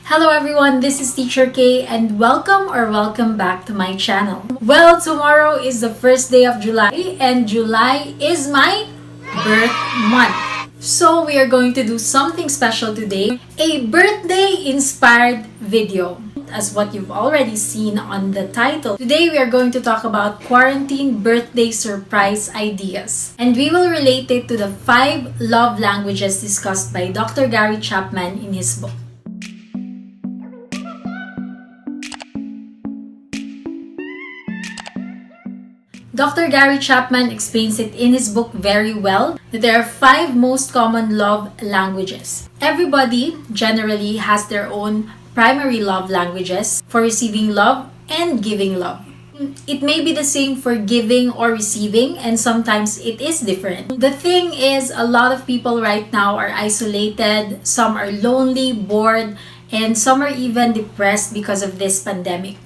Hello everyone, this is Teacher K and welcome back to my channel. Well, tomorrow is the first day of July and July is my birth month. So we are going to do something special today, a birthday inspired video. As what you've already seen on the title. Today we are going to talk about quarantine birthday surprise ideas. And we will relate it to the 5 love languages discussed by Dr. Gary Chapman in his book. Dr. Gary Chapman explains it in his book very well that there are 5 most common love languages. Everybody generally has their own primary love languages for receiving love and giving love. It may be the same for giving or receiving, and sometimes it is different. The thing is, a lot of people right now are isolated, some are lonely, bored, and some are even depressed because of this pandemic.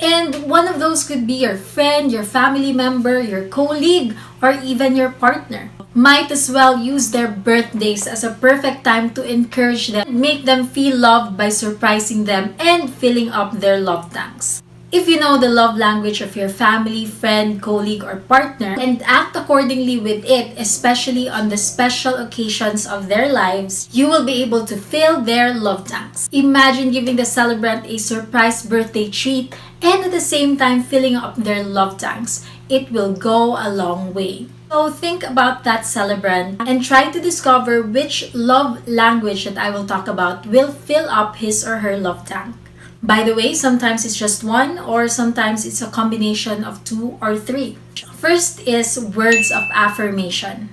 And one of those could be your friend, your family member, your colleague, or even your partner. Might as well use their birthdays as a perfect time to encourage them, make them feel loved by surprising them and filling up their love tanks. If you know the love language of your family, friend, colleague, or partner, and act accordingly with it, especially on the special occasions of their lives, you will be able to fill their love tanks. Imagine giving the celebrant a surprise birthday treat and at the same time filling up their love tanks. It will go a long way. So think about that celebrant and try to discover which love language that I will talk about will fill up his or her love tank. By the way, sometimes it's just one or sometimes it's a combination of 2 or 3. First is words of affirmation.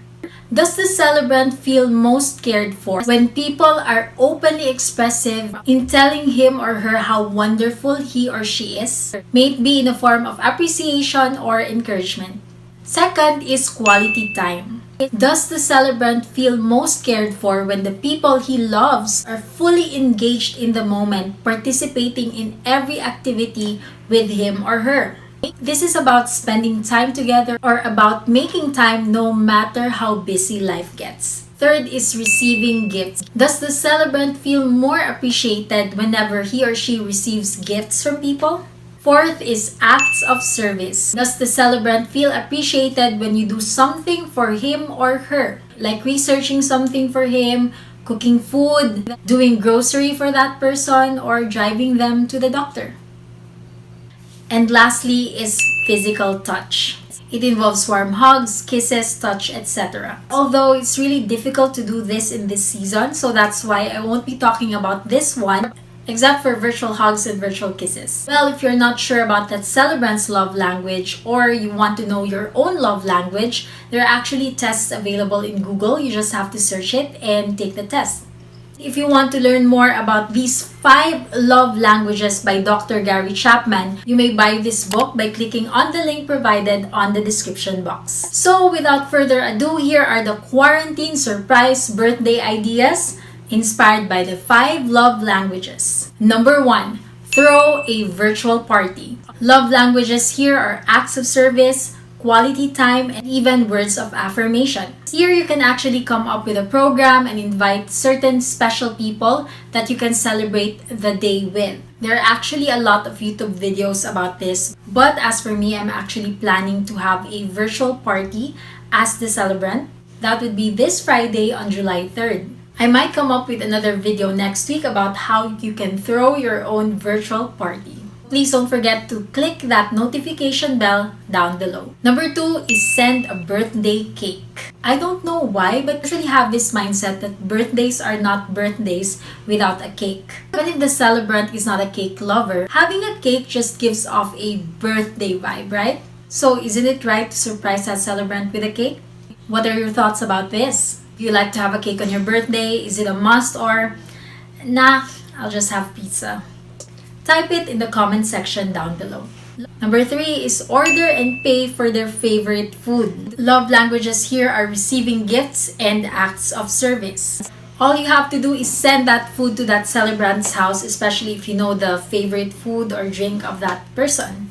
Does the celebrant feel most cared for when people are openly expressive in telling him or her how wonderful he or she is? May it be in a form of appreciation or encouragement. Second is quality time. Does the celebrant feel most cared for when the people he loves are fully engaged in the moment, participating in every activity with him or her? This is about spending time together or about making time no matter how busy life gets. Third is receiving gifts. Does the celebrant feel more appreciated whenever he or she receives gifts from people? Fourth is acts of service. Does the celebrant feel appreciated when you do something for him or her? Like researching something for him, cooking food, doing grocery for that person, or driving them to the doctor. And lastly is physical touch. It involves warm hugs, kisses, touch, etc. Although it's really difficult to do this in this season, so that's why I won't be talking about this one, except for virtual hugs and virtual kisses. Well, if you're not sure about that celebrant's love language or you want to know your own love language, there are actually tests available in Google. You just have to search it and take the test. If you want to learn more about these 5 love languages by Dr. Gary Chapman, you may buy this book by clicking on the link provided on the description box. So without further ado, here are the quarantine surprise birthday ideas inspired by the 5 love languages. Number 1, throw a virtual party. Love languages here are acts of service, quality time, and even words of affirmation. Here you can actually come up with a program and invite certain special people that you can celebrate the day with. There are actually a lot of YouTube videos about this, but as for me, I'm actually planning to have a virtual party as the celebrant. That would be this Friday on July 3rd. I might come up with another video next week about how you can throw your own virtual party. Please don't forget to click that notification bell down below. Number 2 is send a birthday cake. I don't know why, but I usually have this mindset that birthdays are not birthdays without a cake. Even if the celebrant is not a cake lover, having a cake just gives off a birthday vibe, right? So isn't it right to surprise that celebrant with a cake? What are your thoughts about this? Do you like to have a cake on your birthday? Is it a must or, nah, I'll just have pizza? Type it in the comment section down below. Number 3 is order and pay for their favorite food. Love languages here are receiving gifts and acts of service. All you have to do is send that food to that celebrant's house, especially if you know the favorite food or drink of that person.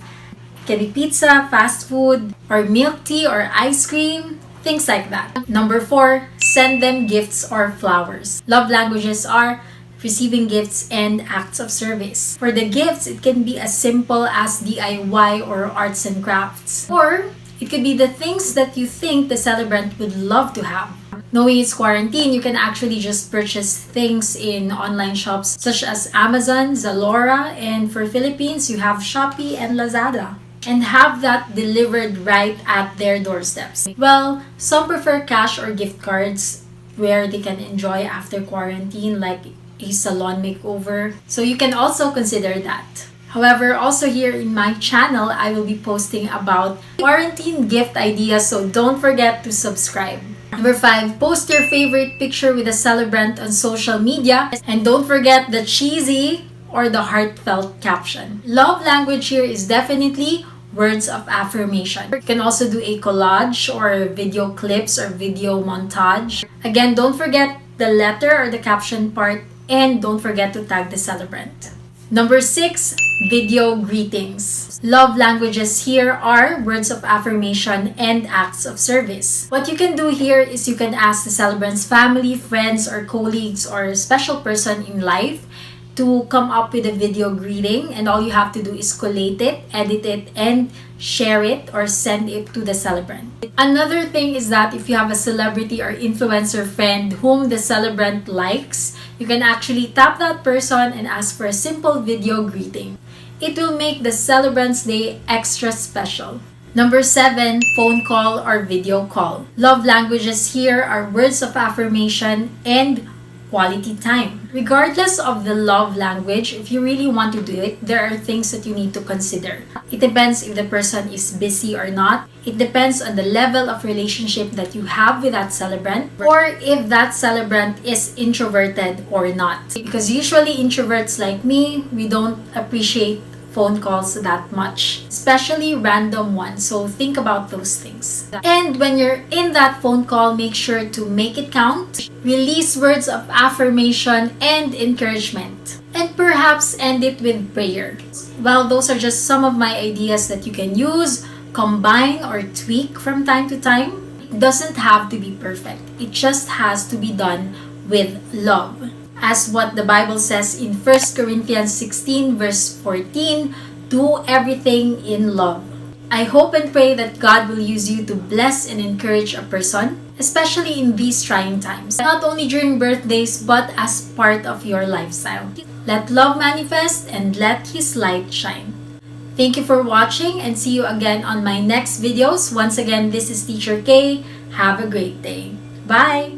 It can be pizza, fast food, or milk tea or ice cream. Things like that. Number 4, send them gifts or flowers. Love languages are receiving gifts, and acts of service. For the gifts, it can be as simple as DIY or arts and crafts. Or it could be the things that you think the celebrant would love to have. Knowing it's quarantine, you can actually just purchase things in online shops such as Amazon, Zalora, and for Philippines, you have Shopee and Lazada, and have that delivered right at their doorsteps. Well, some prefer cash or gift cards where they can enjoy after quarantine, like a salon makeover. So you can also consider that. However, also here in my channel, I will be posting about quarantine gift ideas, so don't forget to subscribe. Number 5, post your favorite picture with a celebrant on social media, and don't forget the cheesy or the heartfelt caption. Love language here is definitely words of affirmation. You can also do a collage or video clips or video montage. Again, don't forget the letter or the caption part, and don't forget to tag the celebrant. Number 6, video greetings. Love languages here are words of affirmation and acts of service. What you can do here is you can ask the celebrant's family, friends, or colleagues, or special person in life to come up with a video greeting, and all you have to do is collate it, edit it, and share it or send it to the celebrant. Another thing is that if you have a celebrity or influencer friend whom the celebrant likes, you can actually tap that person and ask for a simple video greeting. It will make the celebrant's day extra special. Number 7, phone call or video call. Love languages here are words of affirmation and quality time. Regardless of the love language, if you really want to do it, there are things that you need to consider. It depends if the person is busy or not. It depends on the level of relationship that you have with that celebrant, or if that celebrant is introverted or not. Because usually introverts like me, we don't appreciate phone calls that much, especially random ones. So think about those things. And when you're in that phone call, make sure to make it count. Release words of affirmation and encouragement, and perhaps end it with prayer. Well, those are just some of my ideas that you can use, combine, or tweak from time to time. It doesn't have to be perfect. It just has to be done with love. As what the Bible says in 1 Corinthians 16 verse 14, do everything in love. I hope and pray that God will use you to bless and encourage a person, especially in these trying times, not only during birthdays but as part of your lifestyle. Let love manifest and let His light shine. Thank you for watching, and see you again on my next videos. Once again, this is Teacher K. Have a great day. Bye!